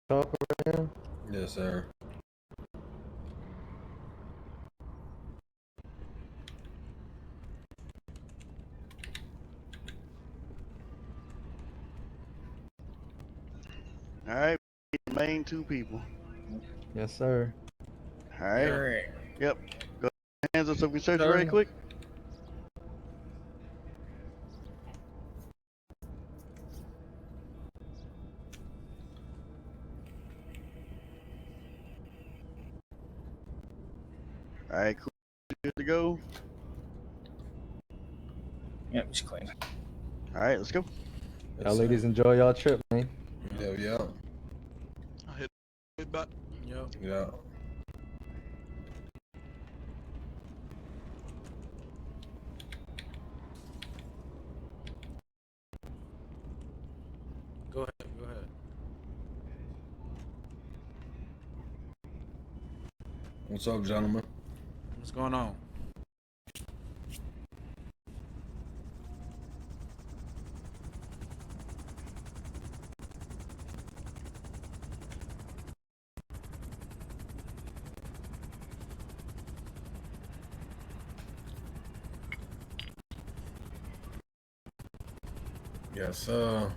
Talk around. Yes, sir. All right, main two people. Yes, sir. All right. Alright. Yep. Go hands up so we can search it Sir. right quick. All right, cool. Good to go. Yep, it's clean. All right, let's go. Y'all ladies enjoy y'all trip, man. Yeah. I hit it back. Yep. Yeah. Go ahead. Go ahead. What's up, gentlemen? What's going on? Yes, A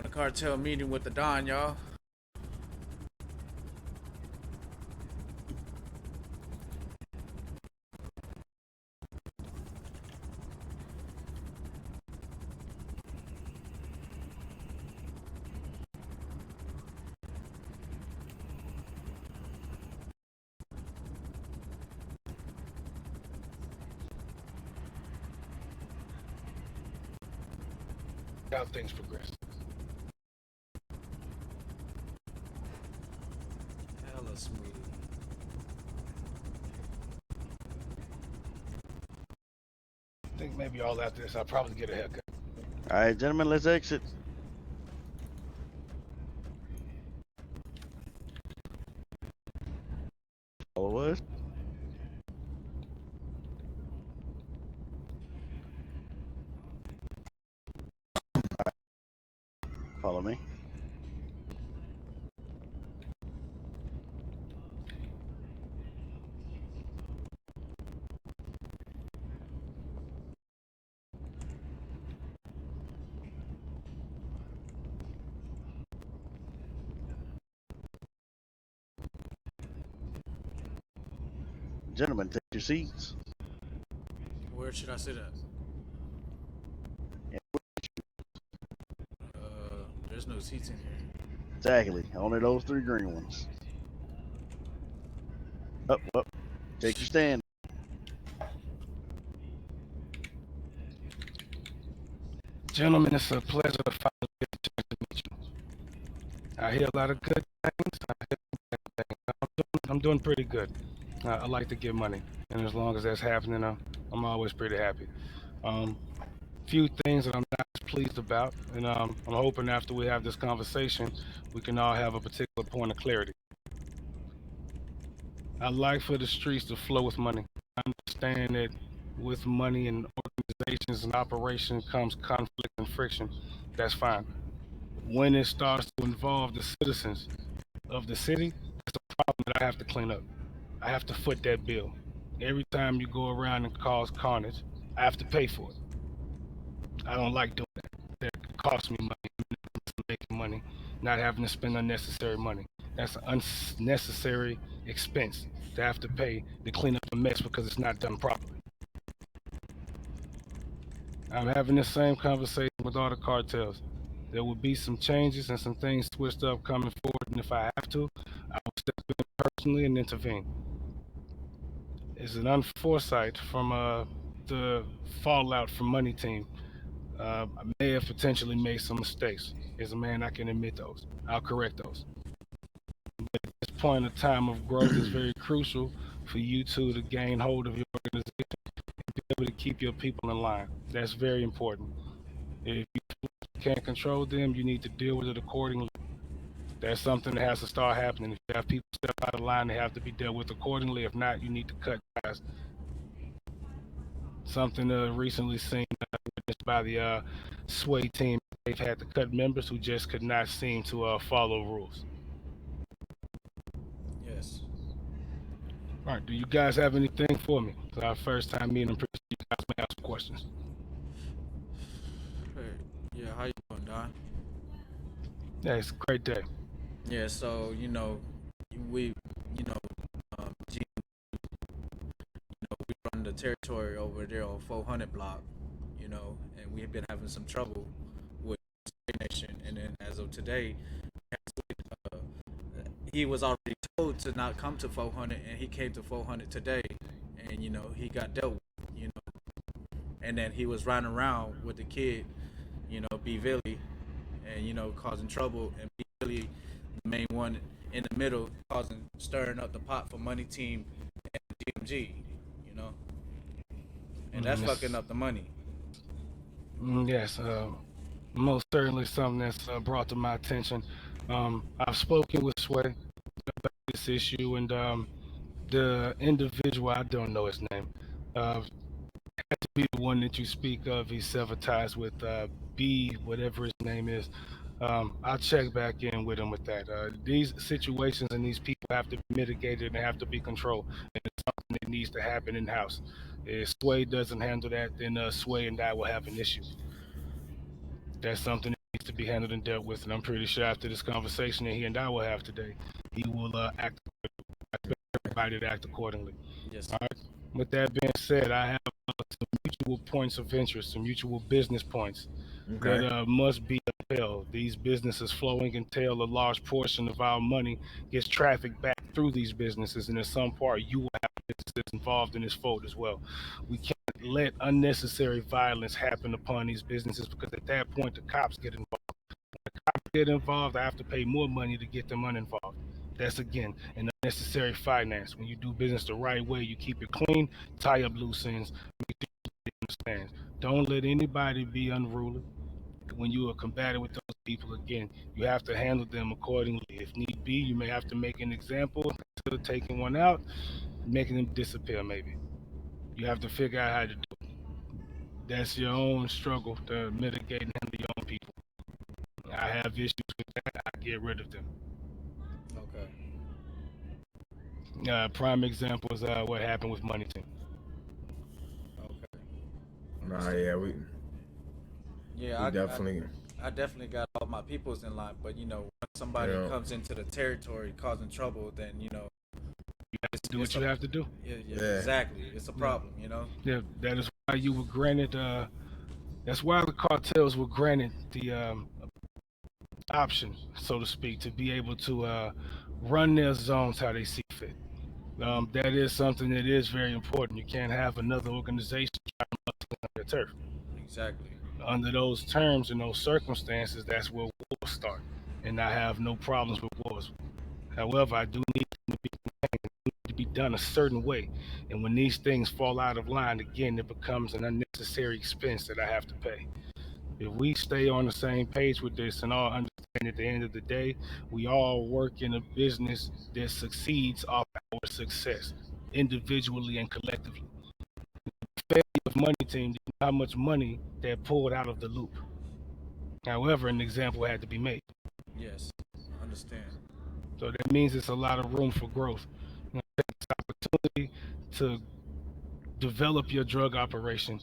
cartel meeting with the Don, y'all. How things progress. Hella smooth. I think maybe all after this, I'll probably get a haircut. All right, gentlemen, let's exit. Follow us. Follow me. Gentlemen, take your seats. Where should I sit at? There's no seats in here. Exactly. Only those three green ones. Up. Take your stand. Gentlemen, it's a pleasure to finally get a chance to meet you. I hear a lot of good things. I hear bad things. I'm doing pretty good. I like to get money, and as long as that's happening, I'm always pretty happy. Few things that I'm not as pleased about, and I'm hoping after we have this conversation, we can all have a particular point of clarity. I like for the streets to flow with money. I understand that with money and organizations and operation comes conflict and friction. That's fine. When it starts to involve the citizens of the city, that's a problem that I have to clean up. I have to foot that bill. Every time you go around and cause carnage, I have to pay for it. I don't like doing that. That costs me money, making money, not having to spend unnecessary money. That's an unnecessary expense to have to pay to clean up a mess because it's not done properly. I'm having the same conversation with all the cartels. There will be some changes and some things twist up coming forward, and if I have to, I will step in personally and intervene. It's an unforesight from the fallout from Money Team. I may have potentially made some mistakes. As a man, I can admit those. I'll correct those. But at this point in time of growth is very crucial for you two to gain hold of your organization and be able to keep your people in line. That's very important. If you can't control them, you need to deal with it accordingly. That's something that has to start happening. If you have people step out of line, they have to be dealt with accordingly. If not, you need to cut ties. Something recently seen witnessed by the Sway team. They've had to cut members who just could not seem to follow rules. Yes. All right, do you guys have anything for me? It's our first time meeting. I'm pretty sure you guys may have some questions. Hey, yeah, how you doing, Don? Yeah, it's a great day. Yeah, so we, G, we run the territory over there on 400 block, and we've been having some trouble with Nation, and then as of today, he was already told to not come to 400, and he came to 400 today, and he got dealt with, and then he was riding around with the kid, B. Villy, and causing trouble, and B. Villy, the main one in the middle, stirring up the pot for Money Team and GMG, and that's fucking up the money. Yes, most certainly something that's brought to my attention. I've spoken with Sway about this issue, and the individual, I don't know his name, had to be the one that you speak of. He's severed ties with B, whatever his name is. I'll check back in with him with that. These situations and these people have to be mitigated and have to be controlled, and it's something that needs to happen in-house. If Sway doesn't handle that, then Sway and I will have an issue. That's something that needs to be handled and dealt with, and I'm pretty sure after this conversation that he and I will have today, he will act. I expect everybody to act accordingly. Yes. All right. With that being said, I have some mutual points of interest, some mutual business points that must be upheld. These businesses flowing entail a large portion of our money gets trafficked back through these businesses, and in some part, you will have businesses involved in this fold as well. We can't let unnecessary violence happen upon these businesses, because at that point, the cops get involved. When the cops get involved, I have to pay more money to get them uninvolved. That's, again, an unnecessary finance. When you do business the right way, you keep it clean, tie up loose ends, make sure you understand. Don't let anybody be unruly. When you are combating with those people, again, you have to handle them accordingly. If need be, you may have to make an example, instead of taking one out, making them disappear maybe. You have to figure out how to do it. That's your own struggle to mitigate and handle your own people. I have issues with that, I get rid of them. Okay. Prime example is what happened with Money Team. Okay. Nah, yeah, we definitely. I definitely got all my peoples in line, but once somebody comes into the territory causing trouble, then you have to do what you have to do. Yeah, exactly. It's a problem, Yeah, that is why you were granted. That's why the cartels were granted the option, so to speak, to be able to run their zones how they see fit. That is something that is very important. You can't have another organization try to muscle on their turf. Exactly. Under those terms and those circumstances, that's where wars start. And I have no problems with wars. However, I do need them to be contained, to be done a certain way. And when these things fall out of line, again, it becomes an unnecessary expense that I have to pay. If we stay on the same page with this and all understand at the end of the day, we all work in a business that succeeds off our success, individually and collectively. The failure of Money Team, how much money they pulled out of the loop. However, an example had to be made. Yes, I understand. So that means it's a lot of room for growth. Take this opportunity to develop your drug operation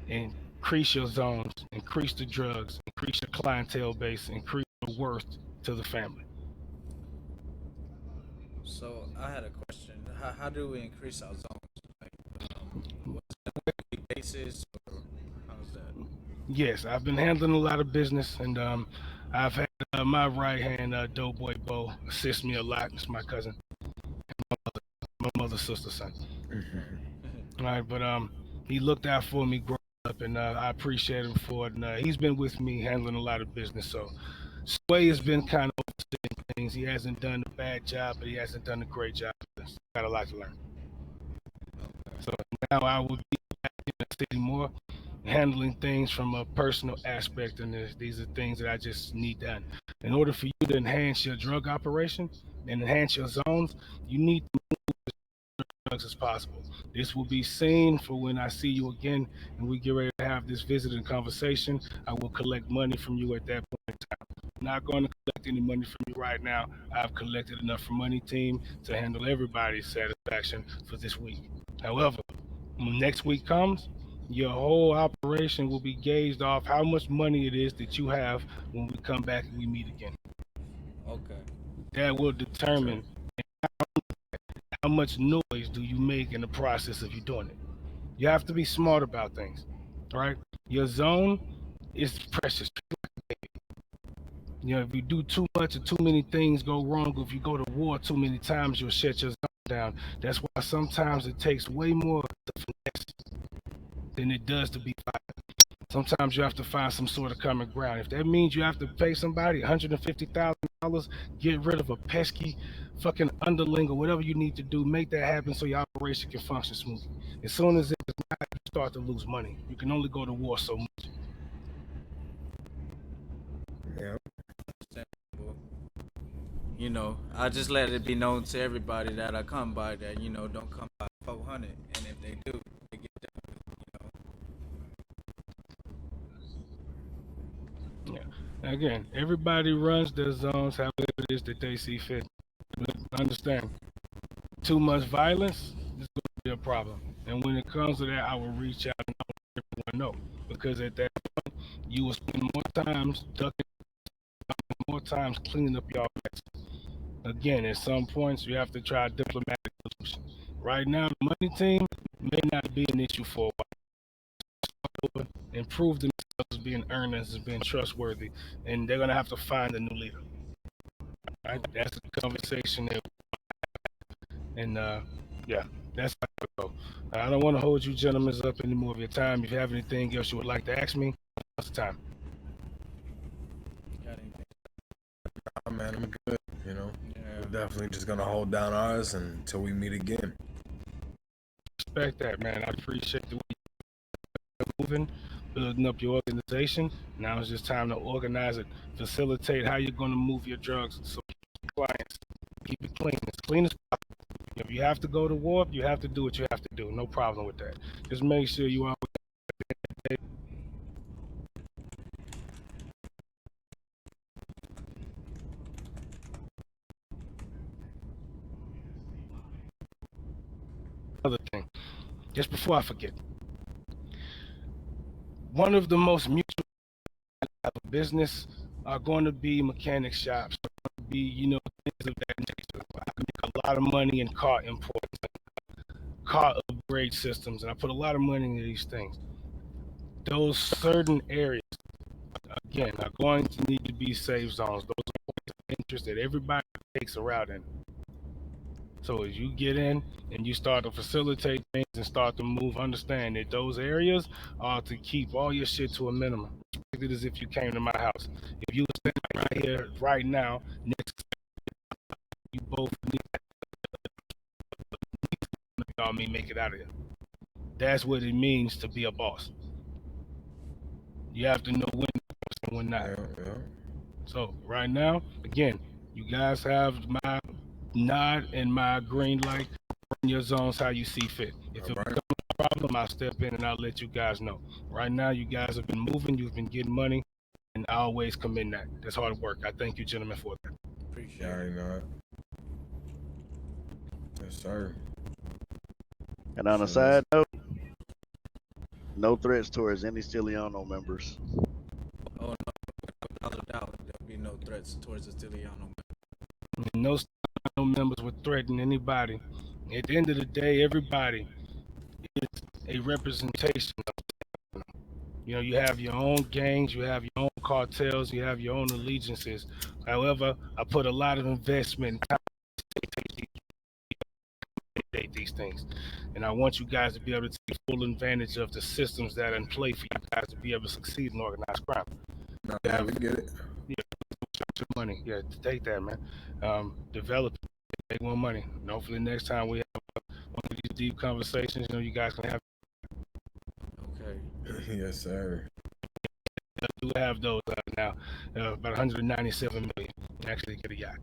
and increase your zones, increase the drugs, increase your clientele base, increase your worth to the family. So I had a question. How do we increase our zones? Like, what's the weekly basis, or how's that? Yes, I've been handling a lot of business, and I've had my right hand, DoughBoi Bo, assist me a lot. It's my cousin, my mother's sister's son. All right, but he looked out for me growing up, and I appreciate him for it. And he's been with me handling a lot of business. So Sway has been kind of overseeing things. He hasn't done a bad job, but he hasn't done a great job. Got a lot to learn. So now I will be back in the city more, handling things from a personal aspect in this. These are things that I just need done. In order for you to enhance your drug operation and enhance your zones, you need to move as drugs as possible. This will be seen for when I see you again and we get ready to have this visit and conversation. I will collect money from you at that point in time. I'm not going to collect any money from you right now. I've collected enough from Money Team to handle everybody's satisfaction for this week. However, when next week comes, your whole operation will be gauged off how much money it is that you have when we come back and we meet again. Okay. That will determine how much noise do you make in the process of you doing it. You have to be smart about things, right? Your zone is precious. You know, if you do too much or too many things go wrong, or if you go to war too many times, you'll shut your zone down. That's why sometimes it takes way more to finesse than it does to be violent. Sometimes you have to find some sort of common ground. If that means you have to pay somebody $150,000, get rid of a pesky fucking underling or whatever you need to do, make that happen so your operation can function smoothly. As soon as it's not, you start to lose money. You can only go to war so much. Yeah. You know, I just let it be known to everybody that I come by that, you know, don't come by 400. And if they do, they get that, you know. Yeah. Again, everybody runs their zones however it is that they see fit. But understand, too much violence is going to be a problem. And when it comes to that, I will reach out and I will let everyone know. Because at that point, you will spend more times ducking, more times cleaning up your mess. Again, at some points, you have to try a diplomatic solution. Right now, the Money Team may not be an issue for a while. And prove themselves as being earnest, as being trustworthy, and they're gonna have to find a new leader. Right? That's the conversation that, and yeah, that's how it go. I don't want to hold you gentlemen up any more of your time. If you have anything else you would like to ask me, now's the time. Got anything? Oh, man, I'm good. You know, Yeah. we're definitely just gonna hold down ours until we meet again. Respect that, man. I appreciate the way you're moving, building up your organization. Now it's just time to organize it, facilitate how you're going to move your drugs. So clients, keep it clean as possible. If you have to go to war, you have to do what you have to do. No problem with that. Just make sure you are. Other thing, just before I forget, one of the most mutual business are going to be mechanic shops, be, you know, things of that nature. I can make a lot of money in car imports, car upgrade systems, and I put a lot of money into these things. Those certain areas, again, are going to need to be safe zones. Those are points of interest that everybody takes a route in. So as you get in and you start to facilitate things and start to move, understand that those areas are to keep all your shit to a minimum. Respect it as if you came to my house. If you were standing right here, right now, next to you both need y'all me make it out of here. That's what it means to be a boss. You have to know when and when not. Yeah. So right now, again, you guys have my nod and my green light. Run your zones how you see fit. If it becomes a problem, I'll step in and I'll let you guys know. Right now, you guys have been moving, you've been getting money, and I always commend that. That's hard work. I thank you, gentlemen, for that. Appreciate Yeah, it. you know it. Yes, sir. And on a Sure side note, no threats towards any Stiliano members. Oh, no, without a doubt, there'll be no threats towards the Stiliano. And no members would threaten anybody. At the end of the day, everybody is a representation of, you know, you have your own gangs, you have your own cartels, you have your own allegiances. However, I put a lot of investment and time to these things. And I want you guys to be able to take full advantage of the systems that are in play for you guys to be able to succeed in organized crime. No, yeah, we get it. Money, yeah, take that, man. Develop it, make more money. And hopefully next time we have one of these deep conversations, you know, you guys can have. Okay. Yes, sir. I do have those now, about 197 million to actually get a yacht.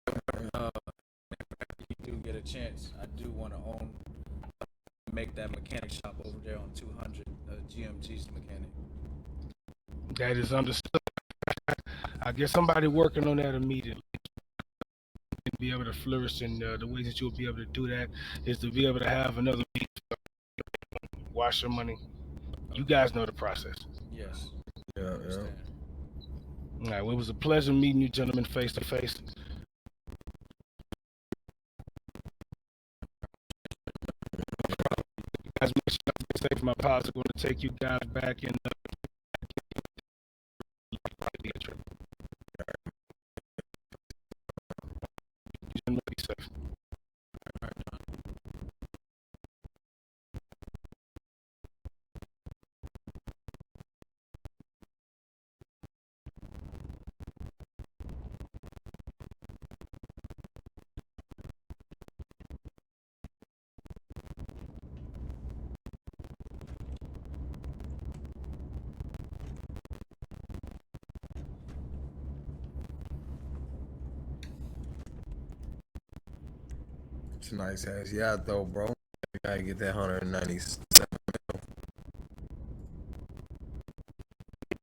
If you do get a chance, I do want to make that mechanic shop over there on 200, GMG's mechanic. That is understood. I guess somebody working on that immediately. And be able to flourish, and the ways that you'll be able to do that is to be able to have another means to wash your money. You guys know the process. Yes. Yeah, yeah. Understand. All right, well, it was a pleasure meeting you gentlemen face to face. Guys, make sure you stay safe. My pops are going to take you guys back in the trip. You gentlemen be safe. It's a nice ass yacht though, bro. You gotta get that 197.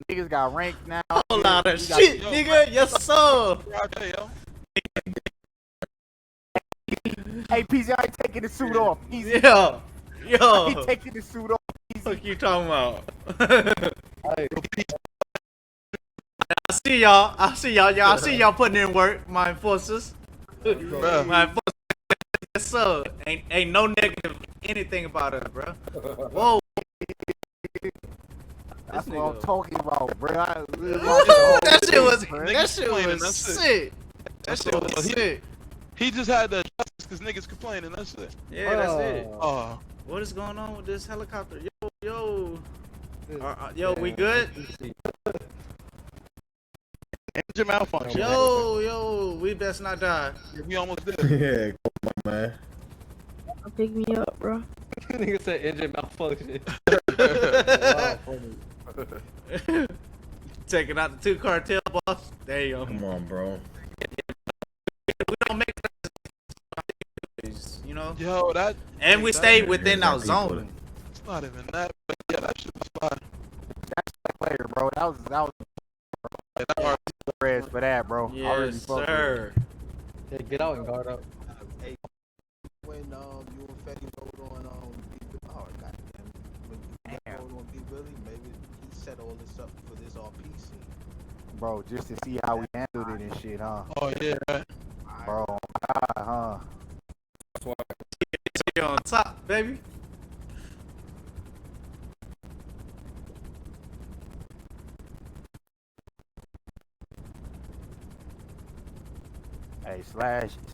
Niggas got ranked now. Whole lot of We got- shit, nigga. Yes, sir. Hey, Peezy, I ain't taking the suit off. Peezy, Yeah. I Yo. ain't taking the suit off. What you talking about? Hey, I see y'all. I see y'all putting in work, my enforcers. My enforcers. Yes, sir. Ain't no negative anything about us, bro. Whoa. That's This what I'm nigga- talking about, bro. That shit was complaining, that's it. sick. That shit was He- sick. He just had the justice because niggas complaining. That's it. Yeah, that's it. Oh, What is going on with this helicopter? Yo. Yo, we good? Engine malfunction. Yo, we best not die. we almost did. Yeah, come on, man. Pick me up, bro. nigga said engine malfunction. Wow, funny. Taking out the 2 cartel boss. There you go. Come on, bro. We don't make you know? Yo, that. And we that- stayed within our people. zone. It's not even that. But yeah, that shit was fire. Player, bro. That was Yeah, that hard. prayers for that, bro. I really Yes, fuck with it. sir. Yeah, get out and guard up. When you and Fetty rode on oh goddamn, when you rode on B Willie, maybe he set all this up for this RP scene. Bro, just to see how we handled it and shit, huh? Oh yeah, right. Bro, huh? You on top, baby. Hey,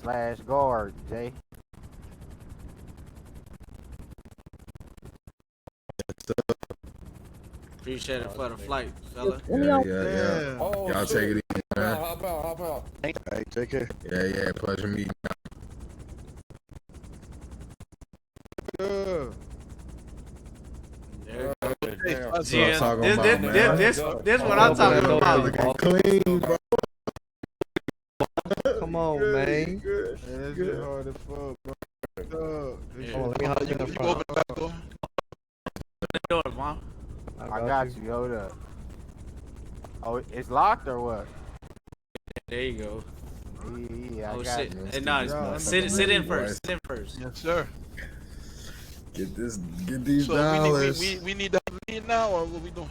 slash guard, Jay. Appreciate it for the flight, fella. Yeah. Oh, Y'all take it easy, man. Hop out. Hey, take care. Yeah. Pleasure meeting. There. Damn. That's what I'm talking about, man. This what I'm talking about. Looking clean, bro. Come on, man. That's just hard as fuck, bro. Come on, let me hop in the You front. open the back door. Do it, Mom. I got you. Hold up. Oh, it's locked or what? There you go. Yeah, I Oh got shit. you. Hey, nah, sit in first. Sit in first. Yes, sir. Get these So dollars. we need to have a meeting now, or what we doing?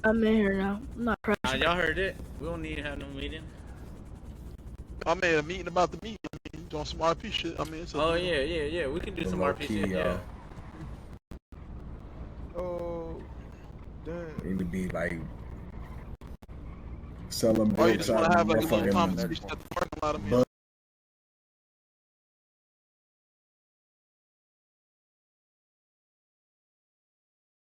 I'm in here now. I'm not Nah, pressured. y'all heard it. We don't need to have no meeting. I made a meeting about the meeting. I mean, doing some RP shit. I mean, it's Oh yeah. We can do some RP shit. Yeah. Oh, damn. Need to be like selling Or you books just want out to of have like a little motherfucking conversation at the parking lot. I mean,